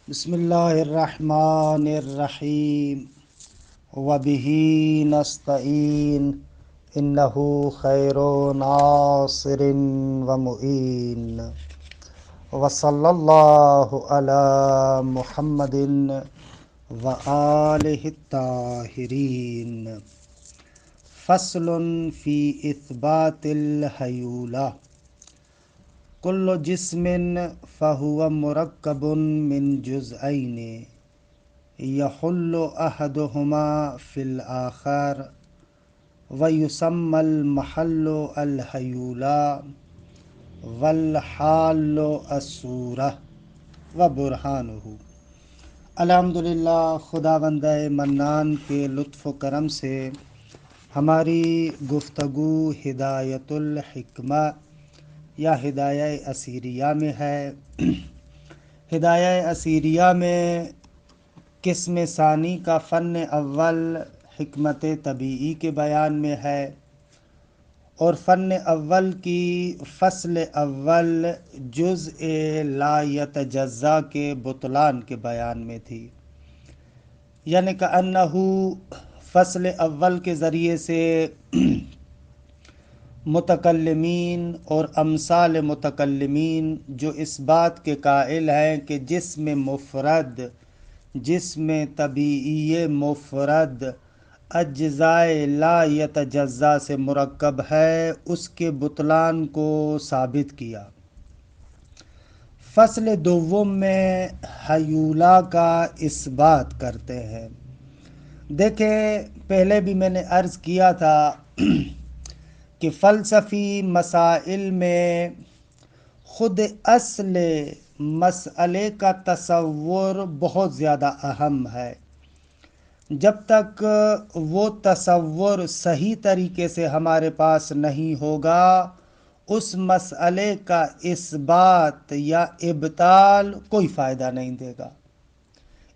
بسم اللہ الرحمن الرحیم وبہ نستعین انہ خیر ناصر ومعین وصلی اللہ علی محمد وآلہ الطاہرین۔ فصل فی اثبات الحیولہ۔ کل جسم فہو مرکب من جزئین یحل احدہما فی الآخر ویسمی المحل الحیولہ والحال الصورہ وبرہانہ۔ الحمدللہ، خداوند منان کے لطف و کرم سے ہماری گفتگو ہدایت الحکمہ یا ہدایہ اسیریہ میں ہے۔ ہدایہ اسیریہ میں قسم ثانی کا فن اول حکمت طبیعی کے بیان میں ہے، اور فن اول کی فصل اول جزء لا یتجزا کے بطلان کے بیان میں تھی، یعنی کہ انہو فصل اول کے ذریعے سے متکلمین اور امثال متکلمین جو اس بات کے قائل ہیں کہ جسم مفرد، جسم طبیعی مفرد اجزائے لا یتجزا سے مرکب ہے، اس کے بطلان کو ثابت کیا۔ فصل دوم میں حیولہ کا اثبات کرتے ہیں۔ دیکھیں، پہلے بھی میں نے عرض کیا تھا کہ فلسفی مسائل میں خود اصل مسئلے کا تصور بہت زیادہ اہم ہے۔ جب تک وہ تصور صحیح طریقے سے ہمارے پاس نہیں ہوگا، اس مسئلے کا اثبات یا ابطال کوئی فائدہ نہیں دے گا۔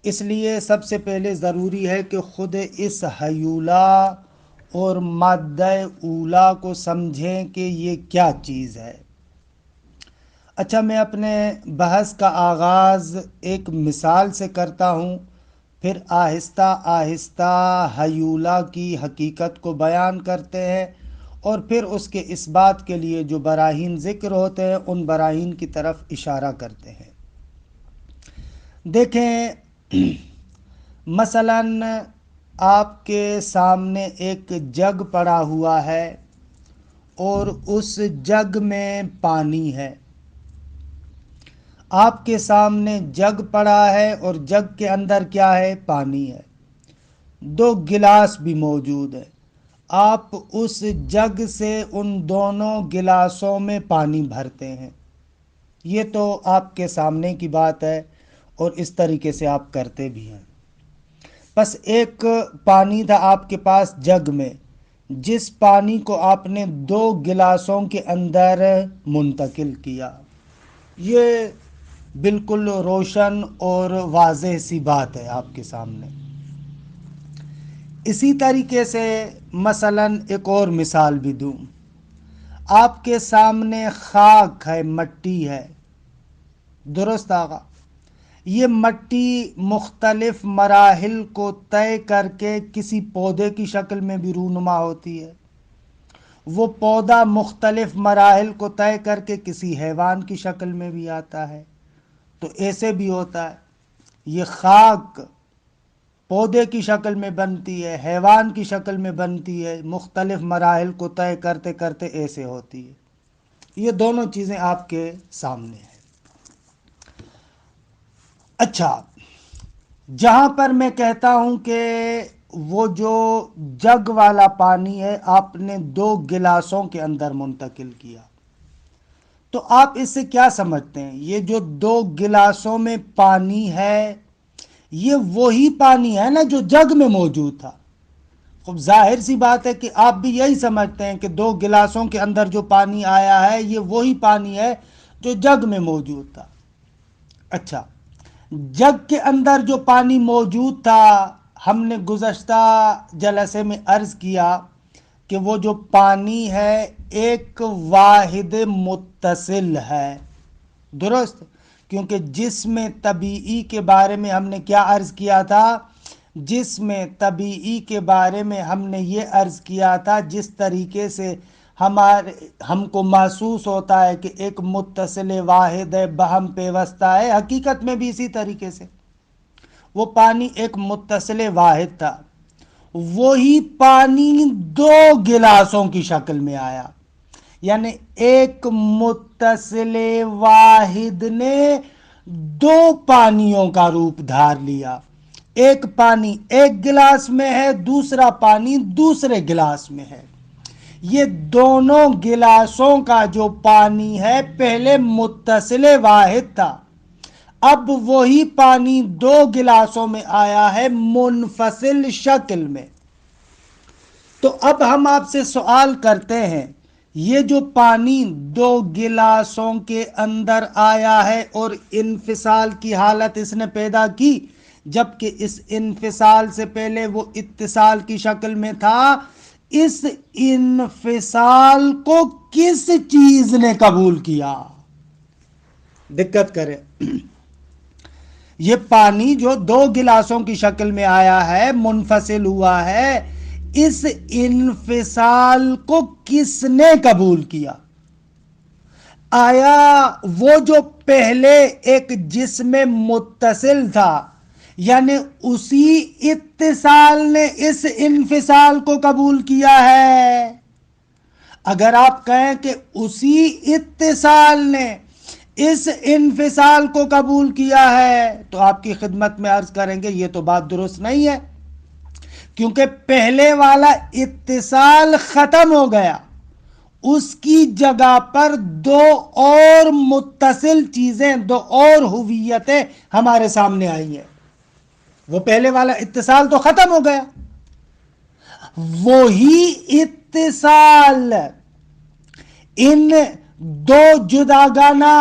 اس لیے سب سے پہلے ضروری ہے کہ خود اس حیولہ اور مادہ اولا کو سمجھیں کہ یہ کیا چیز ہے۔ اچھا، میں اپنے بحث کا آغاز ایک مثال سے کرتا ہوں، پھر آہستہ آہستہ حیولہ کی حقیقت کو بیان کرتے ہیں، اور پھر اس کے اثبات کے لیے جو براہین ذکر ہوتے ہیں ان براہین کی طرف اشارہ کرتے ہیں۔ دیکھیں، مثلاً آپ کے سامنے ایک جگ پڑا ہوا ہے اور اس جگ میں پانی ہے۔ آپ کے سامنے جگ پڑا ہے اور جگ کے اندر کیا ہے؟ پانی ہے۔ دو گلاس بھی موجود ہے۔ آپ اس جگ سے ان دونوں گلاسوں میں پانی بھرتے ہیں۔ یہ تو آپ کے سامنے کی بات ہے اور اس طریقے سے آپ کرتے بھی ہیں۔ بس ایک پانی تھا آپ کے پاس جگ میں، جس پانی کو آپ نے دو گلاسوں کے اندر منتقل کیا۔ یہ بالکل روشن اور واضح سی بات ہے آپ کے سامنے۔ اسی طریقے سے مثلاً ایک اور مثال بھی دوں۔ آپ کے سامنے خاک ہے، مٹی ہے، درست آقا؟ یہ مٹی مختلف مراحل کو طے کر کے کسی پودے کی شکل میں بھی رونما ہوتی ہے، وہ پودا مختلف مراحل کو طے کر کے کسی حیوان کی شکل میں بھی آتا ہے، تو ایسے بھی ہوتا ہے۔ یہ خاک پودے کی شکل میں بنتی ہے، حیوان کی شکل میں بنتی ہے، مختلف مراحل کو طے کرتے کرتے ایسے ہوتی ہے۔ یہ دونوں چیزیں آپ کے سامنے ہیں۔ اچھا، جہاں پر میں کہتا ہوں کہ وہ جو جگ والا پانی ہے آپ نے دو گلاسوں کے اندر منتقل کیا، تو آپ اس سے کیا سمجھتے ہیں؟ یہ جو دو گلاسوں میں پانی ہے، یہ وہی پانی ہے نا جو جگ میں موجود تھا۔ خب ظاہر سی بات ہے کہ آپ بھی یہی سمجھتے ہیں کہ دو گلاسوں کے اندر جو پانی آیا ہے یہ وہی پانی ہے جو جگ میں موجود تھا۔ اچھا، جگ کے اندر جو پانی موجود تھا، ہم نے گزشتہ جلسے میں عرض کیا کہ وہ جو پانی ہے ایک واحد متصل ہے، درست؟ کیونکہ جسم طبیعی کے بارے میں ہم نے کیا عرض کیا تھا؟ جسم طبیعی کے بارے میں ہم نے یہ عرض کیا تھا جس طریقے سے ہم کو محسوس ہوتا ہے کہ ایک متصل واحد ہے، باہم پیوستہ ہے، حقیقت میں بھی اسی طریقے سے وہ پانی ایک متصل واحد تھا۔ وہی پانی 2 گلاسوں کی شکل میں آیا، یعنی ایک متصل واحد نے 2 پانیوں کا روپ دھار لیا۔ ایک پانی ایک گلاس میں ہے، دوسرا پانی دوسرے گلاس میں ہے۔ یہ دونوں گلاسوں کا جو پانی ہے پہلے متصل واحد تھا، اب وہی پانی 2 گلاسوں میں آیا ہے منفصل شکل میں۔ تو اب ہم آپ سے سوال کرتے ہیں، یہ جو پانی 2 گلاسوں کے اندر آیا ہے اور انفصال کی حالت اس نے پیدا کی، جبکہ اس انفصال سے پہلے وہ اتصال کی شکل میں تھا، اس انفصال کو کس چیز نے قبول کیا؟ دقت کرے، یہ پانی جو 2 گلاسوں کی شکل میں آیا ہے، منفصل ہوا ہے، اس انفصال کو کس نے قبول کیا؟ آیا وہ جو پہلے ایک جسم متصل تھا، یعنی اسی اتصال نے اس انفصال کو قبول کیا ہے؟ اگر آپ کہیں کہ اسی اتصال نے اس انفصال کو قبول کیا ہے تو آپ کی خدمت میں عرض کریں گے یہ تو بات درست نہیں ہے، کیونکہ پہلے والا اتصال ختم ہو گیا، اس کی جگہ پر 2 اور متصل چیزیں، 2 اور ہویتیں ہمارے سامنے آئی ہیں۔ وہ پہلے والا اتصال تو ختم ہو گیا، وہی اتصال ان 2 جداگانہ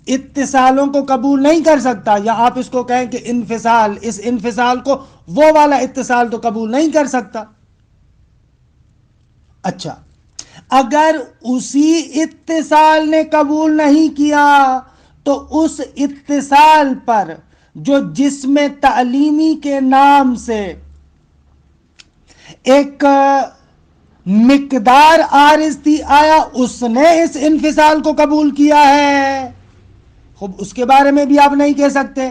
اتصالوں کو قبول نہیں کر سکتا، یا آپ اس کو کہیں کہ انفصال، اس انفصال کو وہ والا اتصال تو قبول نہیں کر سکتا۔ اچھا، اگر اسی اتصال نے قبول نہیں کیا تو اس اتصال پر جو جسم تعلیمی کے نام سے ایک مقدار عارض تھی، آیا اس نے اس انفصال کو قبول کیا ہے؟ خوب، اس کے بارے میں بھی آپ نہیں کہہ سکتے،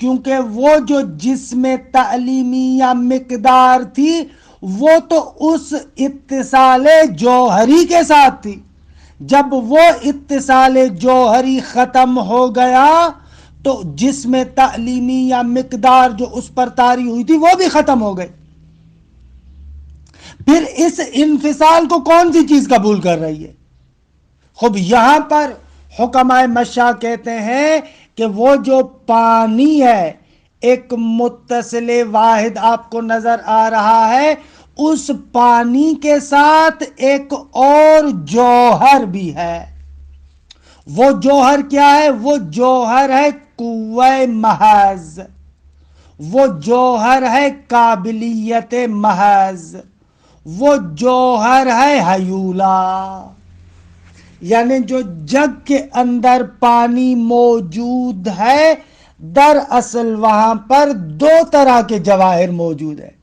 کیونکہ وہ جو جسم تعلیمی یا مقدار تھی وہ تو اس اتصال جوہری کے ساتھ تھی۔ جب وہ اتصال جوہری ختم ہو گیا تو جسم تعلیمی یا مقدار جو اس پر طاری ہوئی تھی وہ بھی ختم ہو گئی۔ پھر اس انفصال کو کون سی چیز قبول کر رہی ہے؟ خوب، یہاں پر حکمائے مشاء کہتے ہیں کہ وہ جو پانی ہے ایک متصل واحد آپ کو نظر آ رہا ہے، اس پانی کے ساتھ ایک اور جوہر بھی ہے۔ وہ جوہر کیا ہے؟ وہ جوہر ہے قوہ محض، وہ جوہر ہے قابلیت محض، وہ جوہر ہے حیولہ۔ یعنی جو جگ کے اندر پانی موجود ہے، دراصل وہاں پر 2 طرح کے جواہر موجود ہیں۔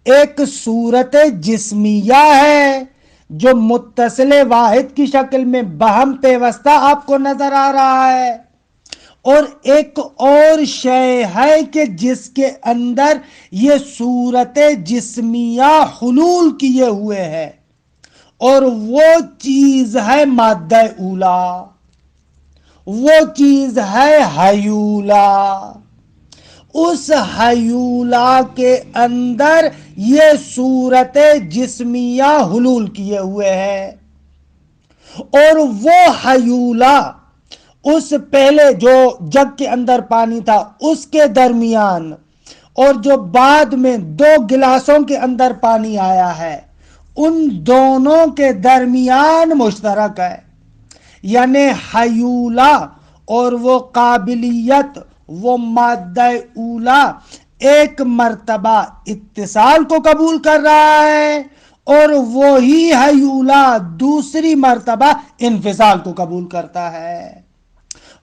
ایک صورت جسمیہ ہے جو متصل واحد کی شکل میں باہم پیوستہ آپ کو نظر آ رہا ہے، اور ایک اور شے ہے کہ جس کے اندر یہ صورت جسمیہ حلول کیے ہوئے ہے، اور وہ چیز ہے مادہ اولا، وہ چیز ہے حیولہ۔ اس حیولہ کے اندر یہ صورت جسمیہ حلول کیے ہوئے ہے، اور وہ حیولہ اس پہلے جو جگ کے اندر پانی تھا اس کے درمیان اور جو بعد میں 2 گلاسوں کے اندر پانی آیا ہے، ان دونوں کے درمیان مشترک ہے۔ یعنی حیولہ اور وہ قابلیت، وہ مادہ اولا ایک مرتبہ اتصال کو قبول کر رہا ہے، اور وہی حیولہ دوسری مرتبہ انفصال کو قبول کرتا ہے۔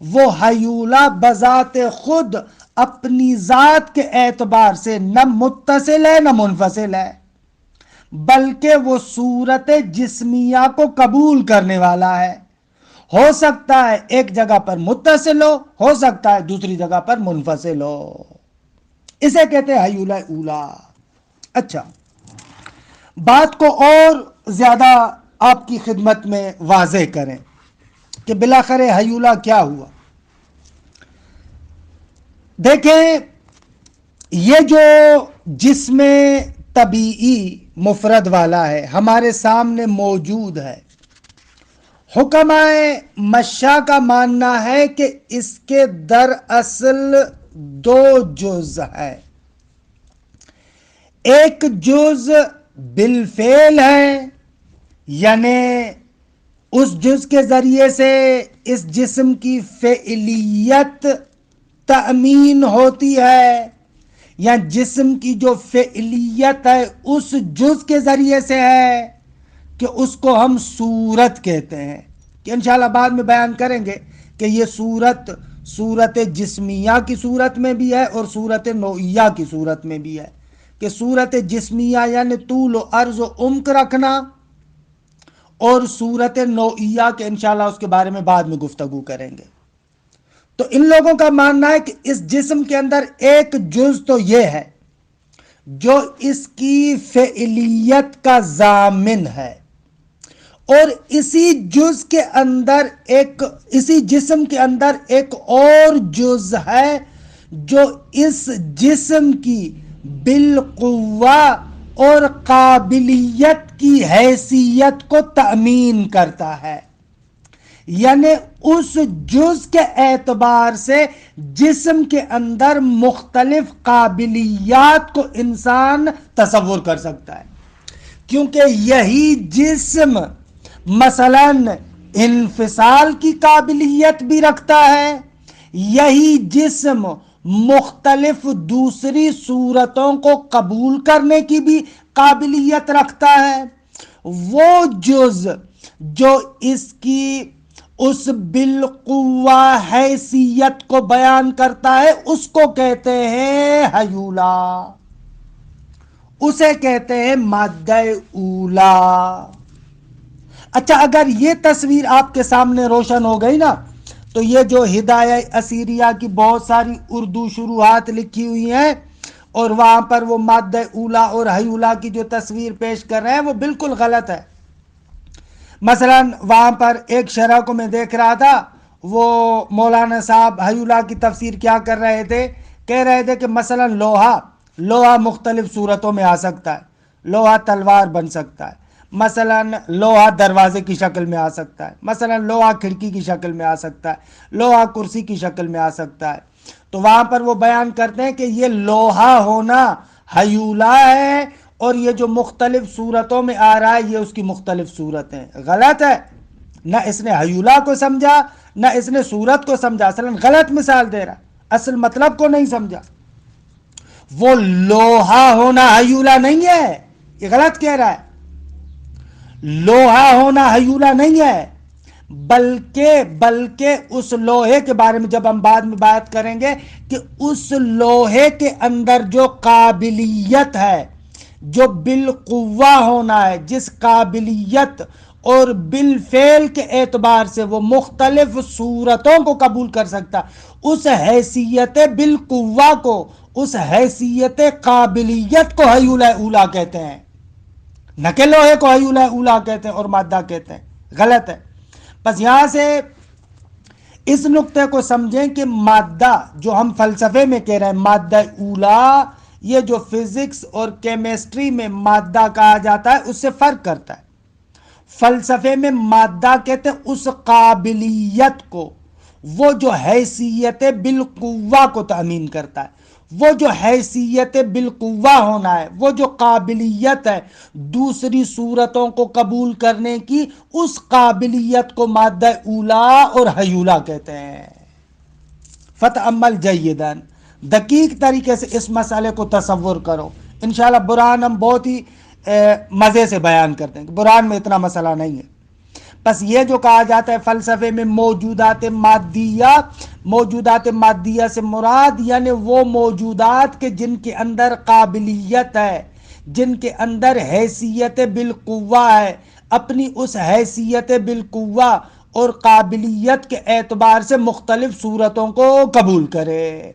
وہ ہیولہ بذات خود اپنی ذات کے اعتبار سے نہ متصل ہے نہ منفصل ہے، بلکہ وہ صورت جسمیہ کو قبول کرنے والا ہے۔ ہو سکتا ہے ایک جگہ پر متصل ہو سکتا ہے دوسری جگہ پر منفصل ہو، اسے کہتے ہیں ہیولہ اولا۔ اچھا، بات کو اور زیادہ آپ کی خدمت میں واضح کریں کہ بالآخر ہیولہ کیا ہوا۔ دیکھیں، یہ جو جسم طبیعی مفرد والا ہے ہمارے سامنے موجود ہے، حکمائے مشاء کا ماننا ہے کہ اس کے دراصل دو جز ہیں۔ ایک جز بالفعل ہے، یعنی اس جز کے ذریعے سے اس جسم کی فعلیت تأمین ہوتی ہے، یا جسم کی جو فعلیت ہے اس جز کے ذریعے سے ہے کہ اس کو ہم صورت کہتے ہیں، کہ انشاءاللہ بعد میں بیان کریں گے کہ یہ صورت جسمیہ کی صورت میں بھی ہے اور صورت نوعیہ کی صورت میں بھی ہے، کہ صورت جسمیہ یعنی طول و عرض و عمق رکھنا، اور صورت نوعیہ کے انشاءاللہ اس کے بارے میں بعد میں گفتگو کریں گے۔ تو ان لوگوں کا ماننا ہے کہ اس جسم کے اندر ایک جز تو یہ ہے جو اس کی فعلیت کا ضامن ہے، اور اسی جسم کے اندر ایک اور جز ہے جو اس جسم کی بالقوہ اور قابلیت کی حیثیت کو تأمین کرتا ہے، یعنی اس جز کے اعتبار سے جسم کے اندر مختلف قابلیات کو انسان تصور کر سکتا ہے، کیونکہ یہی جسم مثلا انفصال کی قابلیت بھی رکھتا ہے، یہی جسم مختلف دوسری صورتوں کو قبول کرنے کی بھی قابلیت رکھتا ہے۔ وہ جز جو اس کی اس بالقوہ حیثیت کو بیان کرتا ہے اس کو کہتے ہیں ہیولہ، اسے کہتے ہیں مادہ اولا۔ اچھا، اگر یہ تصویر آپ کے سامنے روشن ہو گئی نا، تو یہ جو ہدایہ اسیریہ کی بہت ساری اردو شروحات لکھی ہوئی ہیں اور وہاں پر وہ مادہ اولا اور ہیولہ کی جو تصویر پیش کر رہے ہیں وہ بالکل غلط ہے۔ مثلا وہاں پر ایک شرح کو میں دیکھ رہا تھا، وہ مولانا صاحب ہیولہ کی تفسیر کیا کر رہے تھے، کہہ رہے تھے کہ مثلا لوہا مختلف صورتوں میں آ سکتا ہے، لوہا تلوار بن سکتا ہے، مثلا لوہا دروازے کی شکل میں آ سکتا ہے، مثلا لوہا کھڑکی کی شکل میں آ سکتا ہے، لوہا کرسی کی شکل میں آ سکتا ہے۔ تو وہاں پر وہ بیان کرتے ہیں کہ یہ لوہا ہونا ہیولہ ہے، اور یہ جو مختلف صورتوں میں آ رہا ہے یہ اس کی مختلف صورتیں۔ غلط ہے، نہ اس نے ہیولہ کو سمجھا نہ اس نے صورت کو سمجھا، اصلا غلط مثال دے رہا، اصل مطلب کو نہیں سمجھا۔ وہ لوہا ہونا ہیولہ نہیں ہے، یہ غلط کہہ رہا ہے۔ لوہا ہونا ہیولہ نہیں ہے، بلکہ اس لوہے کے بارے میں جب ہم بعد میں بات کریں گے کہ اس لوہے کے اندر جو قابلیت ہے، جو بالقوہ ہونا ہے، جس قابلیت اور بالفعل کے اعتبار سے وہ مختلف صورتوں کو قبول کر سکتا، اس حیثیت بالقوہ کو، اس حیثیت قابلیت کو ہیولہ اولا کہتے ہیں، نہ کہ لوہے کو ہیولہ اولا کہتے ہیں اور مادہ کہتے ہیں۔ غلط ہے۔ بس یہاں سے اس نقطے کو سمجھیں کہ مادہ جو ہم فلسفے میں کہہ رہے ہیں مادہ اولا، یہ جو فزکس اور کیمسٹری میں مادہ کہا جاتا ہے اس سے فرق کرتا ہے۔ فلسفے میں مادہ کہتے ہیں اس قابلیت کو، وہ جو حیثیت بالقوہ کو تأمین کرتا ہے، وہ جو حیثیت بالقوہ ہونا ہے، وہ جو قابلیت ہے دوسری صورتوں کو قبول کرنے کی، اس قابلیت کو مادہ اولا اور ہیولہ کہتے ہیں۔ فتأمل جیداً، دقیق طریقے سے اس مسئلے کو تصور کرو۔ انشاءاللہ برہان ہم بہت ہی مزے سے بیان کرتے ہیں، برہان میں اتنا مسئلہ نہیں ہے۔ بس یہ جو کہا جاتا ہے فلسفے میں موجودات مادیہ سے مراد یعنی وہ موجودات کے جن کے اندر قابلیت ہے، جن کے اندر حیثیت بالقوہ ہے، اپنی اس حیثیت بالقوہ اور قابلیت کے اعتبار سے مختلف صورتوں کو قبول کرے،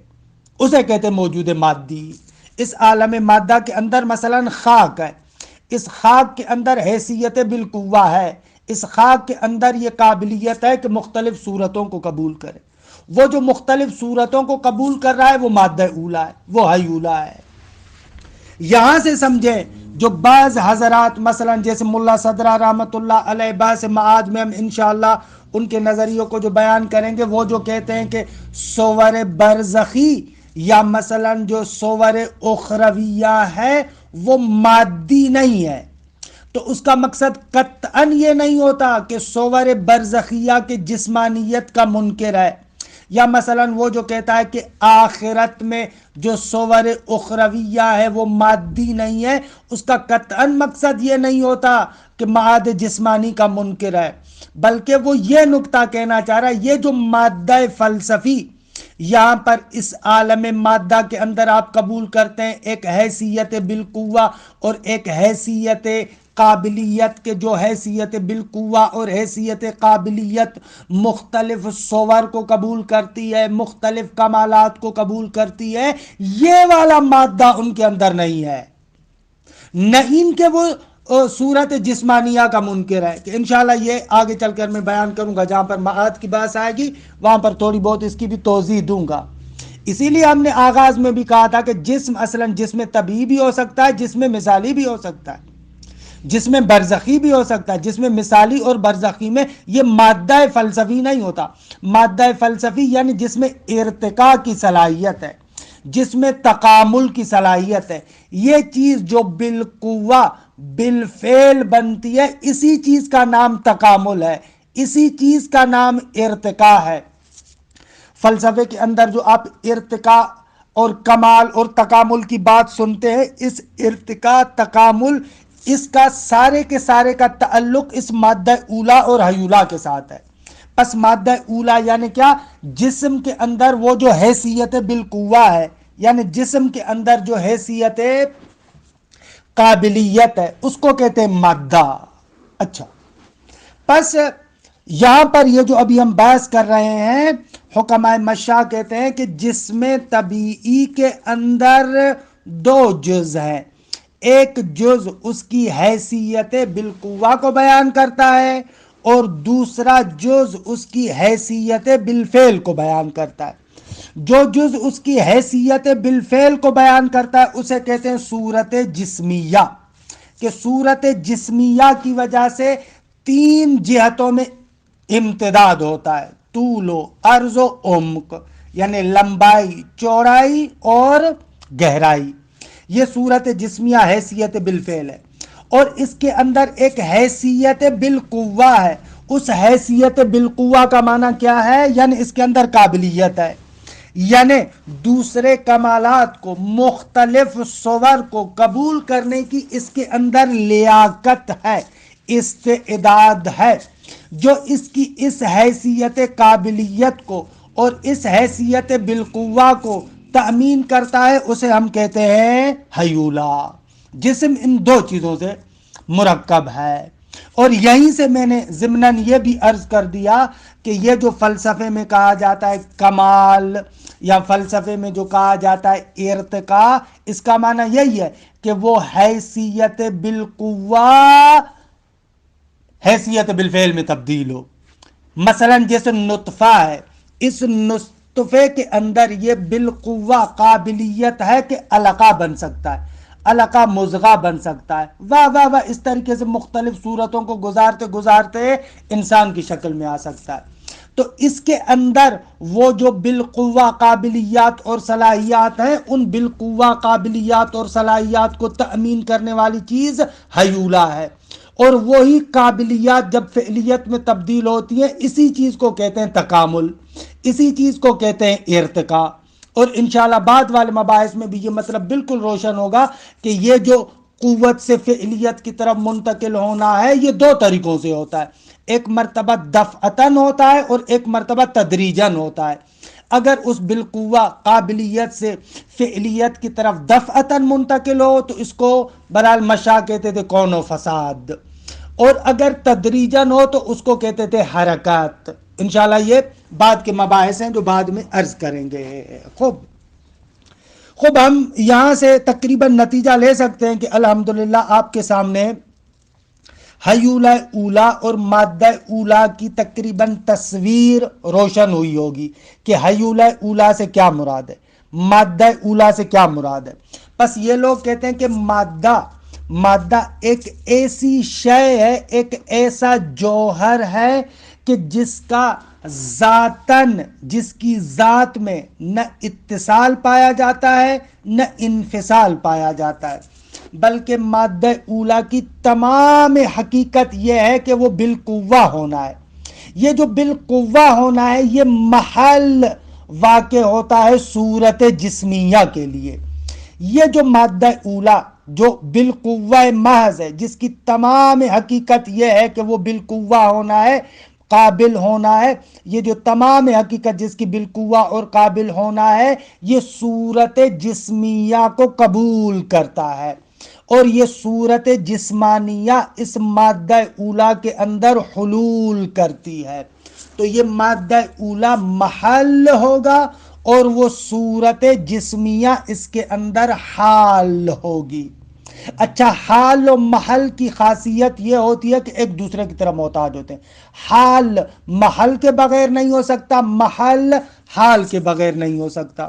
اسے کہتے ہیں موجود مادی۔ اس عالم مادہ کے اندر مثلا خاک ہے، اس خاک کے اندر حیثیت بالقوہ ہے، اس خاک کے اندر یہ قابلیت ہے کہ مختلف صورتوں کو قبول کرے۔ وہ جو مختلف صورتوں کو قبول کر رہا ہے وہ مادہ اولا ہے، وہ حیولا ہے۔ یہاں سے سمجھیں جو بعض حضرات مثلا جیسے ملا صدرہ رحمۃ اللہ علیہ بحث معاد میں ہم انشاءاللہ ان کے نظریوں کو جو بیان کریں گے، وہ جو کہتے ہیں کہ صور برزخی یا مثلا جو صور اخرویہ ہے وہ مادی نہیں ہے، تو اس کا مقصد قطعاً یہ نہیں ہوتا کہ صور برزخیہ کے جسمانیت کا منکر ہے، یا مثلا وہ جو کہتا ہے کہ آخرت میں جو صور اخرویہ ہے وہ مادی نہیں ہے، اس کا قطعاً مقصد یہ نہیں ہوتا کہ معاد جسمانی کا منکر ہے، بلکہ وہ یہ نکتہ کہنا چاہ رہا ہے یہ جو مادہ فلسفی یہاں پر اس عالم مادہ کے اندر آپ قبول کرتے ہیں ایک حیثیت بالقوہ اور ایک حیثیت قابلیت کے، جو حیثیت بالقوہ اور حیثیت قابلیت مختلف صور کو قبول کرتی ہے، مختلف کمالات کو قبول کرتی ہے، یہ والا مادہ ان کے اندر نہیں ہے، نہیں کہ وہ صورت جسمانیہ کا منکر ہے، کہ انشاءاللہ یہ آگے چل کر میں بیان کروں گا، جہاں پر معاد کی بات آئے گی وہاں پر تھوڑی بہت اس کی بھی توضیح دوں گا۔ اسی لیے ہم نے آغاز میں بھی کہا تھا کہ جسم اصلا جسم طبیعی بھی ہو سکتا ہے، جسم مثالی بھی ہو سکتا ہے، جسم برزخی بھی ہو سکتا ہے، جسم مثالی اور برزخی میں یہ مادہ فلسفی نہیں ہوتا۔ مادہ فلسفی یعنی جس میں ارتقاء کی صلاحیت ہے، جس میں تکامل کی صلاحیت ہے، یہ چیز جو بالقوہ بالفعل بنتی ہے، اسی چیز کا نام تکامل ہے، اسی چیز کا نام ارتقاء ہے۔ فلسفے کے اندر جو آپ ارتقاء اور کمال اور تکامل کی بات سنتے ہیں، اس ارتقاء تکامل اس کا سارے کے سارے کا تعلق اس مادہ اولا اور حیولا کے ساتھ ہے۔ پس مادہ اولا یعنی کیا؟ جسم کے اندر وہ جو حیثیت بالقوہ ہے، یعنی جسم کے اندر جو حیثیت قابلیت ہے، اس کو کہتے ہیں مادہ۔ اچھا، پس یہاں پر یہ جو ابھی ہم بحث کر رہے ہیں، حکمائے مشاء کہتے ہیں کہ جسم طبیعی کے اندر دو جز ہیں، ایک جز اس کی حیثیت بالقوہ کو بیان کرتا ہے اور دوسرا جز اس کی حیثیت بالفعل کو بیان کرتا ہے۔ جو جز اس کی حیثیت بالفعل کو بیان کرتا ہے اسے کہتے ہیں صورت جسمیہ، کہ صورت جسمیہ کی وجہ سے تین جہتوں میں امتداد ہوتا ہے، طول و عرض و عمق، یعنی لمبائی، چوڑائی اور گہرائی، یہ صورت جسمیہ حیثیت بالفعل ہے۔ اور اس کے اندر ایک حیثیت بالقوہ ہے، اس حیثیت بالقوہ کا معنی کیا ہے؟ یعنی اس کے اندر قابلیت ہے، یعنی دوسرے کمالات کو، مختلف صور کو قبول کرنے کی اس کے اندر لیاقت ہے، استعداد ہے، جو اس کی اس حیثیت قابلیت کو اور اس حیثیت بالقوہ کو تأمین کرتا ہے، اسے ہم کہتے ہیں حیولا۔ جسم ان دو چیزوں سے مرکب ہے۔ اور یہیں سے میں نے ضمناً یہ بھی عرض کر دیا کہ یہ جو فلسفے میں کہا جاتا ہے کمال، یا فلسفے میں جو کہا جاتا ہے ارتقاء، اس کا معنی یہی ہے کہ وہ حیثیت بالقوہ حیثیت بالفعل میں تبدیل ہو۔ مثلا جیسے نطفہ ہے، اس نطفے کے اندر یہ بالقوہ قابلیت ہے کہ علقہ بن سکتا ہے، علقہ مضغہ بن سکتا ہے، واہ واہ واہ، اس طریقے سے مختلف صورتوں کو گزارتے گزارتے انسان کی شکل میں آ سکتا ہے۔ تو اس کے اندر وہ جو بالقوہ قابلیات اور صلاحیات ہیں، ان بالقوہ قابلیات اور صلاحیات کو تأمین کرنے والی چیز حیولا ہے، اور وہی قابلیات جب فعلیت میں تبدیل ہوتی ہیں، اسی چیز کو کہتے ہیں تکامل، اسی چیز کو کہتے ہیں ارتقاء۔ اور انشاءاللہ بعد والے مباحث میں بھی یہ مطلب بالکل روشن ہوگا کہ یہ جو قوت سے فعلیت کی طرف منتقل ہونا ہے، یہ دو طریقوں سے ہوتا ہے، ایک مرتبہ دفعتاً ہوتا ہے اور ایک مرتبہ تدریجاً ہوتا ہے۔ اگر اس بالقوہ قابلیت سے فعلیت کی طرف دفعتاً منتقل ہو تو اس کو برحال مشا کہتے تھے، کون و فساد، اور اگر تدریجاً ہو تو اس کو کہتے تھے حرکات۔ انشاءاللہ یہ بعد کے مباحث ہیں جو بعد میں عرض کریں گے۔ خوب ہم یہاں سے تقریباً نتیجہ لے سکتے ہیں کہ الحمدللہ آپ کے سامنے حیولہ اولا اور مادہ اولا کی تقریباً تصویر روشن ہوئی ہوگی کہ حیولہ اولا سے کیا مراد ہے، مادہ اولا سے کیا مراد ہے۔ بس یہ لوگ کہتے ہیں کہ مادہ ایک ایسی شے ہے، ایک ایسا جوہر ہے کہ جس کا ذاتاً، جس کی ذات میں نہ اتصال پایا جاتا ہے نہ انفصال پایا جاتا ہے، بلکہ مادہ اولا کی تمام حقیقت یہ ہے کہ وہ بالقوہ ہونا ہے۔ یہ جو بالقوہ ہونا ہے یہ محل واقع ہوتا ہے صورت جسمیہ کے لیے۔ یہ جو مادہ اولا جو بالقوہ محض ہے، جس کی تمام حقیقت یہ ہے کہ وہ بالقوہ ہونا ہے، قابل ہونا ہے، یہ جو تمام حقیقت جس کی بالقوہ اور قابل ہونا ہے، یہ صورت جسمیہ کو قبول کرتا ہے، اور یہ صورت جسمانیہ اس مادہ اولا کے اندر حلول کرتی ہے۔ تو یہ مادہ اولا محل ہوگا اور وہ صورت جسمیہ اس کے اندر حال ہوگی۔ اچھا، حال و محل کی خاصیت یہ ہوتی ہے کہ ایک دوسرے کی طرح محتاج ہوتے ہیں۔ حال محل کے بغیر نہیں ہو سکتا، محل حال کے بغیر نہیں ہو سکتا۔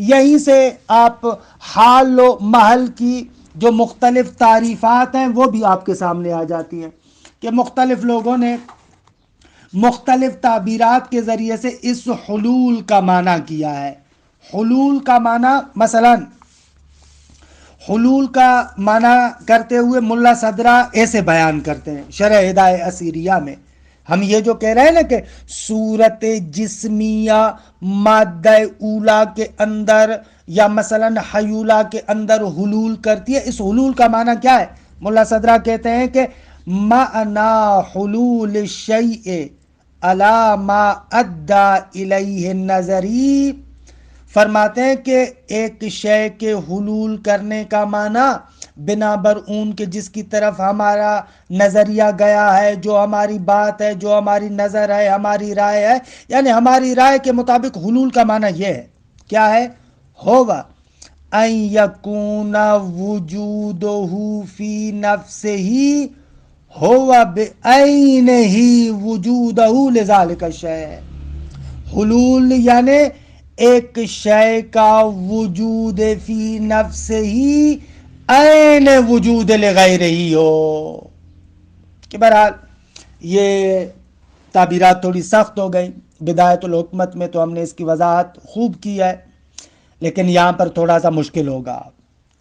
یہیں سے آپ حال و محل کی جو مختلف تعریفات ہیں وہ بھی آپ کے سامنے آ جاتی ہیں کہ مختلف لوگوں نے مختلف تعبیرات کے ذریعے سے اس حلول کا معنی کیا ہے۔ حلول کا معنی مثلاً حلول کا معنی کرتے ہوئے ملا صدرہ ایسے بیان کرتے ہیں شرح ہدایہ اسیریہ میں۔ ہم یہ جو کہہ رہے ہیں نا کہ صورت جسمیہ مادہ اولا کے اندر یا مثلاً حیولہ کے اندر حلول کرتی ہے، اس حلول کا معنی کیا ہے؟ ملا صدرہ کہتے ہیں کہ معنی حلول الشیء علی ما ادی الیہ النظری، فرماتے ہیں کہ ایک شے کے حلول کرنے کا معنی بنا بر اون کہ جس کی طرف ہمارا نظریہ گیا ہے، جو ہماری بات ہے، جو ہماری نظر ہے، ہماری رائے ہے، یعنی ہماری رائے کے مطابق حلول کا معنی یہ ہے، کیا ہے؟ ہوگا ان یکون وجودہ فی نفسہ ہوا بعینہ وجودہ لذالک الشیء۔ حلول یعنی ایک شے کا وجود فی نفس ہی عین وجود لغیر ہی ہو۔ کہ بہرحال یہ تعبیرات تھوڑی سخت ہو گئی، بدایت الحکمت میں تو ہم نے اس کی وضاحت خوب کی ہے، لیکن یہاں پر تھوڑا سا مشکل ہوگا۔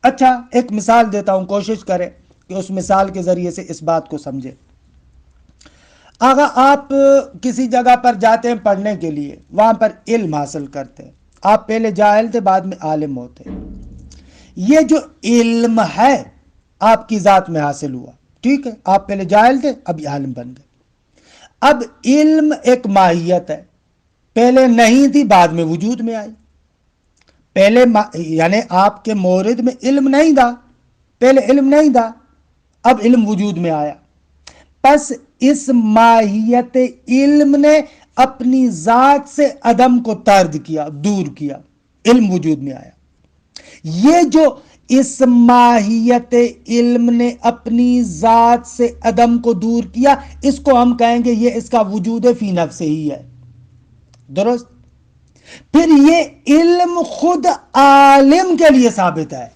اچھا، ایک مثال دیتا ہوں، کوشش کریں کہ اس مثال کے ذریعے سے اس بات کو سمجھیں۔ آگا آپ کسی جگہ پر جاتے ہیں پڑھنے کے لیے، وہاں پر علم حاصل کرتے ہیں، آپ پہلے جاہل تھے بعد میں عالم ہوتے ہیں۔ یہ جو علم ہے آپ کی ذات میں حاصل ہوا، ٹھیک ہے، آپ پہلے جاہل تھے اب عالم بن گئے۔ اب علم ایک ماہیت ہے، پہلے نہیں تھی بعد میں وجود میں آئی۔ پہلے یعنی آپ کے مورد میں علم نہیں تھا، پہلے علم نہیں تھا، اب علم وجود میں آیا۔ پس اس ماہیت علم نے اپنی ذات سے عدم کو طرد کیا، دور کیا، علم وجود میں آیا۔ یہ جو اس ماہیت علم نے اپنی ذات سے عدم کو دور کیا، اس کو ہم کہیں گے یہ اس کا وجود فی نفس ہی ہے، درست؟ پھر یہ علم خود عالم کے لیے ثابت ہے،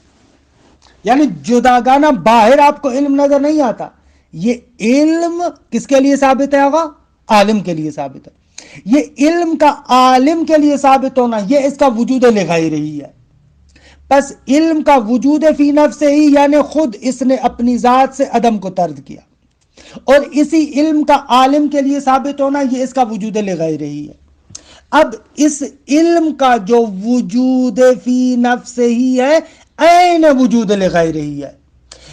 یعنی جداگانہ باہر آپ کو علم نظر نہیں آتا، یہ علم کس کے لیے ثابت ہے آقا؟ عالم کے لیے ثابت ہے۔ یہ علم کا عالم کے لیے ثابت ہونا یہ اس کا وجود لغیر ہی ہے۔ پس علم کا وجود فی نفس ہی یعنی خود اس نے اپنی ذات سے عدم کو طرد کیا، اور اسی علم کا عالم کے لیے ثابت ہونا یہ اس کا وجود لغیر ہی ہے۔ اب اس علم کا جو وجود فی نفس ہی ہے عین وجود لغیر ہی ہے،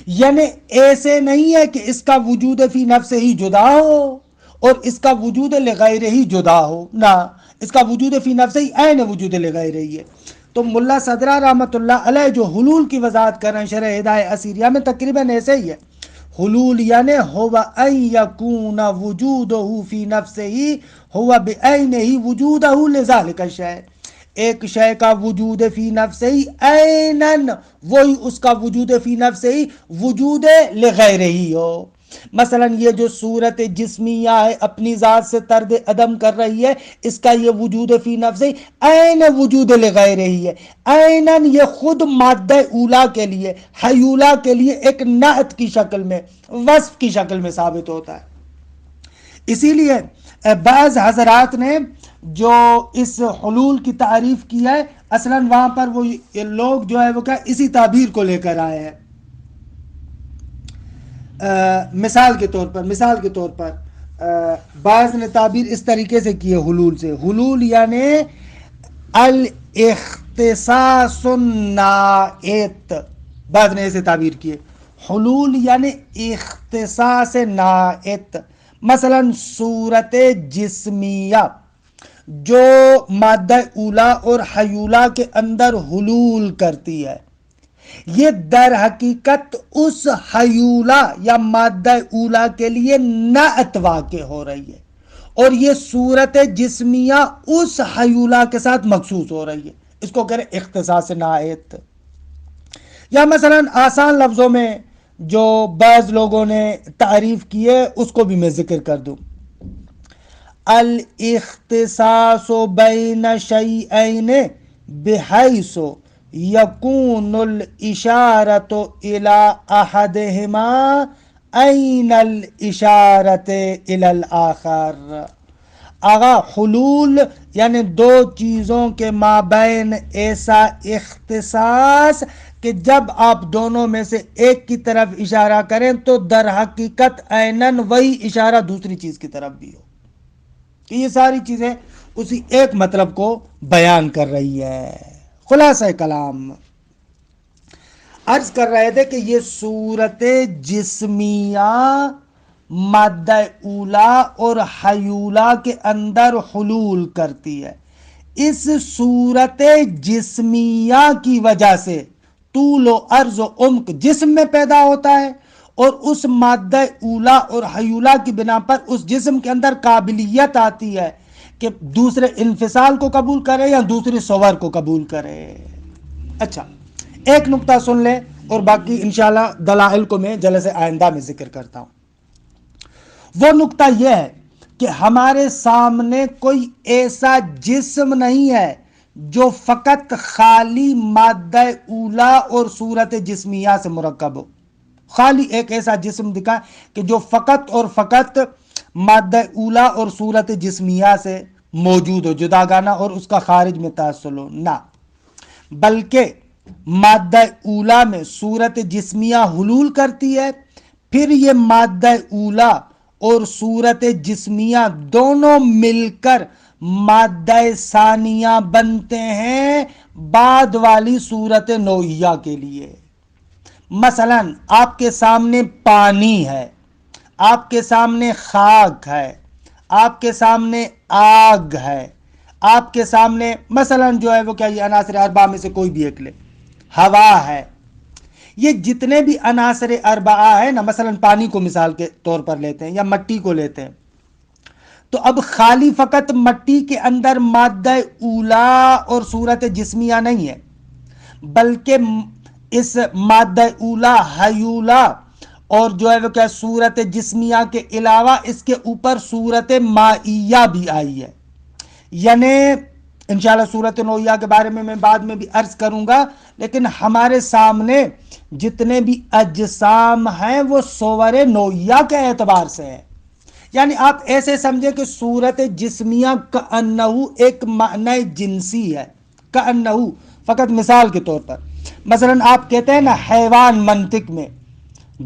یعنی ایسے نہیں ہے کہ اس کا وجود فی نفس ہی جدا ہو اور اس کا وجود لغیر ہی جدا ہو، نہ، اس کا وجود فی نفس ہی عین وجود لغیر ہی ہے۔ تو ملا صدرہ رحمۃ اللہ علیہ جو حلول کی وضاحت کر رہے ہیں شرح ہدایہ اسیریہ میں تقریباً ایسے ہی ہے۔ حلول یعنی ہوا ان یکون وجودہ فی نفسہ ہوا بعینہ وجودہ لذالک الشیء، ایک شے کا وجود فی نفس ہی عیناً وہی اس کا وجود فی نفس ہی وجود لغیر ہی ہو۔ مثلا یہ جو صورت جسمیہ ہے اپنی ذات سے طرد عدم کر رہی ہے، اس کا یہ وجود فی نفس ہی عین وجود لغیر ہی ہے، عیناً یہ خود مادہ اولا کے لیے، حیولا کے لیے ایک نعت کی شکل میں، وصف کی شکل میں ثابت ہوتا ہے۔ اسی لیے بعض حضرات نے جو اس حلول کی تعریف کی ہے، اصلاً وہاں پر وہ لوگ جو ہے وہ کیا اسی تعبیر کو لے کر آئے ہیں۔ مثال کے طور پر بعض نے تعبیر اس طریقے سے کی ہے حلول سے، حلول یعنی الاختصاص النائت، بعض نے ایسے تعبیر کی ہے، حلول یعنی اختصاص نائت۔ مثلا صورت جسمیہ جو مادہ اولا اور حیولا کے اندر حلول کرتی ہے، یہ در حقیقت اس حیولا یا مادہ اولا کے لیے نعت واقع ہو رہی ہے، اور یہ صورت جسمیہ اس حیولا کے ساتھ مخصوص ہو رہی ہے، اس کو کہہ رہے اختصاص نعت۔ یا مثلا آسان لفظوں میں جو بعض لوگوں نے تعریف کی ہے اس کو بھی میں ذکر کر دوں، الاختصاص بین شیئین بحیث یکون الاشارۃ الی احدہما عین الاشارۃ الی الاخر۔ آغا حلول یعنی دو چیزوں کے مابین ایسا اختصاص کہ جب آپ دونوں میں سے ایک کی طرف اشارہ کریں تو در حقیقت عیناً وہی اشارہ دوسری چیز کی طرف بھی ہو، کہ یہ ساری چیزیں اسی ایک مطلب کو بیان کر رہی ہے۔ خلاصہ کلام عرض کر رہے تھے کہ یہ صورت جسمیہ مادہ اولا اور حیولا کے اندر حلول کرتی ہے، اس صورت جسمیہ کی وجہ سے طول و عرض و عمق جسم میں پیدا ہوتا ہے، اور اس مادہ اولا اور حیولا کی بنا پر اس جسم کے اندر قابلیت آتی ہے کہ دوسرے انفصال کو قبول کرے یا دوسری صور کو قبول کرے۔ اچھا، ایک نقطہ سن لیں اور باقی انشاءاللہ دلائل کو میں جلسے آئندہ میں ذکر کرتا ہوں۔ وہ نقطہ یہ ہے کہ ہمارے سامنے کوئی ایسا جسم نہیں ہے جو فقط خالی مادہ اولا اور صورت جسمیہ سے مرکب ہو۔ خالی ایک ایسا جسم دکھائیں کہ جو فقط اور فقط مادہ اولا اور صورت جسمیہ سے موجود ہو، جداگانہ، اور اس کا خارج میں تحصل ہو، نہ، بلکہ مادہ اولا میں صورت جسمیہ حلول کرتی ہے، پھر یہ مادہ اولا اور صورت جسمیہ دونوں مل کر مادہ ثانیہ بنتے ہیں بعد والی صورت نوعیہ کے لیے۔ مثلا آپ کے سامنے پانی ہے، آپ کے سامنے خاک ہے، آپ کے سامنے آگ ہے، آپ کے سامنے مثلا جو ہے وہ کیا یہ عناصر اربعہ میں سے کوئی بھی ایک لے، ہوا ہے، یہ جتنے بھی عناصر اربعہ ہیں نا، مثلا پانی کو مثال کے طور پر لیتے ہیں یا مٹی کو لیتے ہیں، تو اب خالی فقط مٹی کے اندر مادہ اولا اور صورت جسمیہ نہیں ہے، بلکہ اس مادہ اولا حیولا اور جو ہے وہ کیا صورت جسمیہ کے علاوہ اس کے اوپر صورت مائیہ بھی آئی ہے، یعنی انشاءاللہ صورت نوعیہ کے بارے میں بعد میں بھی عرض کروں گا، لیکن ہمارے سامنے جتنے بھی اجسام ہیں وہ صور نوعیہ کے اعتبار سے ہیں۔ یعنی آپ ایسے سمجھیں کہ صورت جسمیہ کأنہ ایک معنی جنسی ہے، کأنہ، فقط مثال کے طور پر مثلا آپ کہتے ہیں نا حیوان منطق میں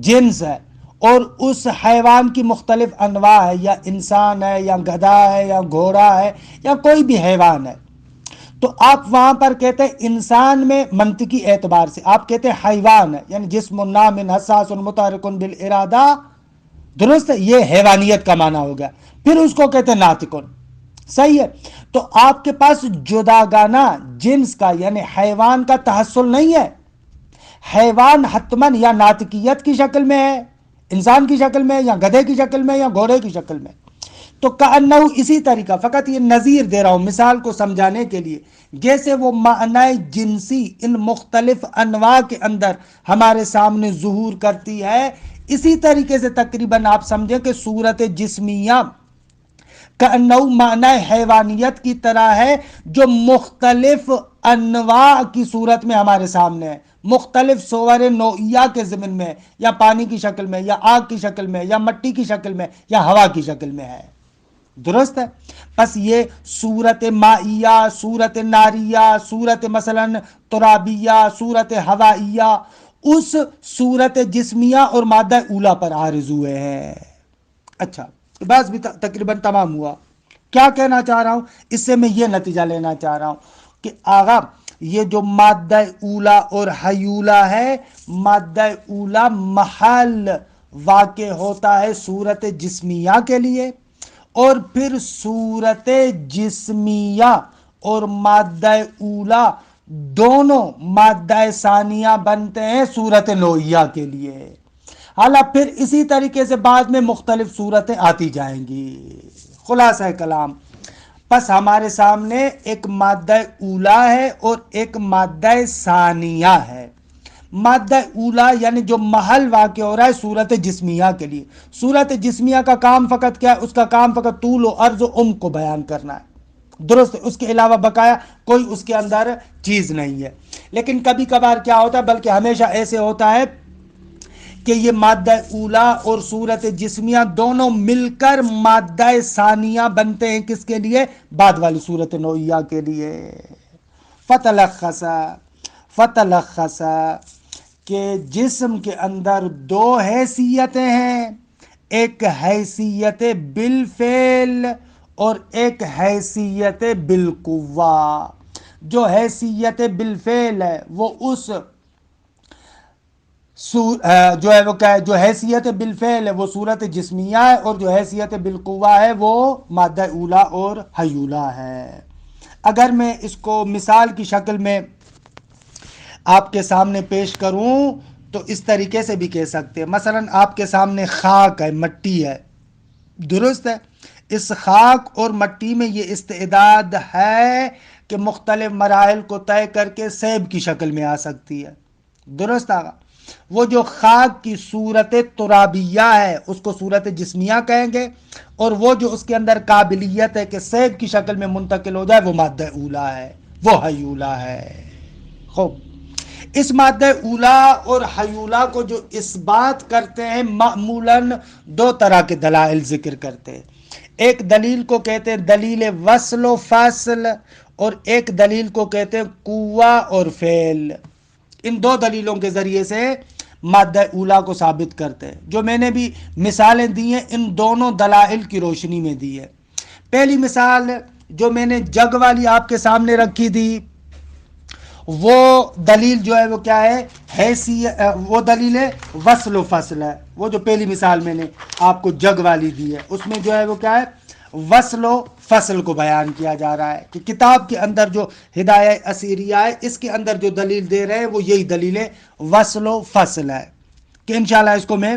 جنس ہے، اور اس حیوان کی مختلف انواع ہے، یا انسان ہے یا گدھا ہے یا گھوڑا ہے یا کوئی بھی حیوان ہے، تو آپ وہاں پر کہتے ہیں انسان میں منطقی اعتبار سے آپ کہتے ہیں حیوان ہے، یعنی جسم نام حساس متحرک بالارادہ، درست ہے، یہ حیوانیت کا معنی ہو گیا. پھر اس کو کہتے ہیں ناطقن، صحیح ہے. تو آپ کے پاس جداگانہ جنس کا یعنی حیوان کا تحصل نہیں ہے. حیوان حتماً یا ناطقیت کی شکل میں ہے، انسان کی شکل میں، یا گدھے کی شکل میں، یا گھوڑے کی شکل میں. تو کأنہ اسی طریقہ، فقط یہ نظیر دے رہا ہوں مثال کو سمجھانے کے لیے، جیسے وہ معنی جنسی ان مختلف انواع کے اندر ہمارے سامنے ظہور کرتی ہے، اسی طریقے سے تقریباً آپ سمجھیں کہ صورت جسمیہ کأنہ معنی حیوانیت کی طرح ہے، جو مختلف انواع کی صورت میں ہمارے سامنے ہے، مختلف صور نوعیہ کے ضمن میں، یا پانی کی شکل میں، یا آگ کی شکل میں، یا مٹی کی شکل میں، یا ہوا کی شکل میں ہے. درست ہے. پس یہ صورت مائیہ، صورت ناریہ، صورت مثلا ترابیہ، صورت ہوائیہ اس صورت جسمیہ اور مادہ اولا پر عارض ہوئے ہیں. اچھا، بس بھی تقریباً تمام ہوا. کیا کہنا چاہ رہا ہوں اس سے؟ میں یہ نتیجہ لینا چاہ رہا ہوں کہ آغا یہ جو مادہ اولا اور حیولا ہے، مادہ اولا محل واقع ہوتا ہے صورت جسمیہ کے لیے، اور پھر صورت جسمیہ اور مادہ اولا دونوں مادہ ثانیہ بنتے ہیں صورت نوعیہ کے لیے. حالا پھر اسی طریقے سے بعد میں مختلف صورتیں آتی جائیں گی. خلاصہ کلام، پس ہمارے سامنے ایک مادہ اولا ہے اور ایک مادہ ثانیہ ہے. مادہ اولا یعنی جو محل واقع ہو رہا ہے صورت جسمیہ کے لیے. صورت جسمیہ کا کام فقط کیا ہے؟ اس کا کام فقط طول و عرض و عمق کو بیان کرنا ہے. درست ہے، اس کے علاوہ بقایا کوئی اس کے اندر چیز نہیں ہے. لیکن کبھی کبھار کیا ہوتا ہے، بلکہ ہمیشہ ایسے ہوتا ہے کہ یہ مادہ اولا اور صورت جسمیہ دونوں مل کر مادہ ثانیہ بنتے ہیں. کس کے لیے؟ بعد والی صورت نوعیہ کے لیے. فتلخص کہ جسم کے اندر دو حیثیتیں ہیں، ایک حیثیت بالفعل اور ایک حیثیت بالقوہ. جو حیثیت بالفعل ہے وہ اس جو ہے وہ کیا ہے، جو حیثیت بالفعل ہے وہ صورت جسمیہ ہے، اور جو حیثیت بالقوہ ہے وہ مادہ اولا اور حیولا ہے. اگر میں اس کو مثال کی شکل میں آپ کے سامنے پیش کروں تو اس طریقے سے بھی کہہ سکتے ہیں. مثلا آپ کے سامنے خاک ہے، مٹی ہے، درست ہے. اس خاک اور مٹی میں یہ استعداد ہے کہ مختلف مراحل کو طے کر کے سیب کی شکل میں آ سکتی ہے. درست آگا. وہ جو خاک کی صورت ترابیہ ہے اس کو صورت جسمیہ کہیں گے، اور وہ جو اس کے اندر قابلیت ہے کہ سیب کی شکل میں منتقل ہو جائے وہ مادہ اولا ہے، وہ حیولا ہے. خوب، اس مادہ اولا اور حیولا کو جو اس بات کرتے ہیں معمولاً دو طرح کے دلائل ذکر کرتے ہیں. ایک دلیل کو کہتے ہیں دلیل وصل و فصل، اور ایک دلیل کو کہتے ہیں قوہ اور فعل. ان دو دلیلوں کے ذریعے سے مادہ اولا کو ثابت کرتے ہیں. جو میں نے بھی مثالیں دی ہیں ان دونوں دلائل کی روشنی میں دی ہے. پہلی مثال جو میں نے جگ والی آپ کے سامنے رکھی تھی، وہ دلیل جو ہے وہ کیا ہے؟ وہ دلیل وصل و فصل ہے. وہ جو پہلی مثال میں نے آپ کو جگ والی دی ہے اس میں جو ہے وہ کیا ہے؟ وصل و فصل کو بیان کیا جا رہا ہے کہ کتاب کے اندر جو ہدایہ اسیریہ ہے اس کے اندر جو دلیل دے رہے ہیں وہ یہی دلیل وصل و فصل ہے، کہ انشاءاللہ اس کو میں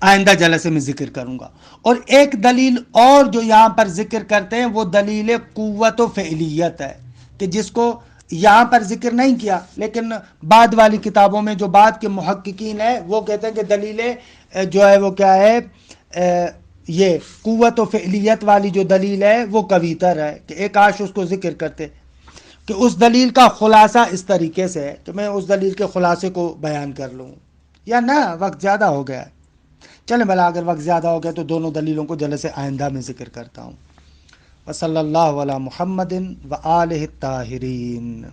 آئندہ جلسے میں ذکر کروں گا. اور ایک دلیل اور جو یہاں پر ذکر کرتے ہیں وہ دلیل قوت و فعلیت ہے، کہ جس کو یہاں پر ذکر نہیں کیا لیکن بعد والی کتابوں میں جو بعد کے محققین ہیں وہ کہتے ہیں کہ دلیل جو ہے وہ کیا ہے، یہ قوت و فعلیت والی جو دلیل ہے وہ قوی تر ہے. کہ ایک آش اس کو ذکر کرتے کہ اس دلیل کا خلاصہ اس طریقے سے ہے کہ میں اس دلیل کے خلاصے کو بیان کر لوں، یا نہ وقت زیادہ ہو گیا ہے. چلیں بھلا اگر وقت زیادہ ہو گیا تو دونوں دلیلوں کو جلسے آئندہ میں ذکر کرتا ہوں. وصلی اللہ علی محمد و آلہ الطاہرین.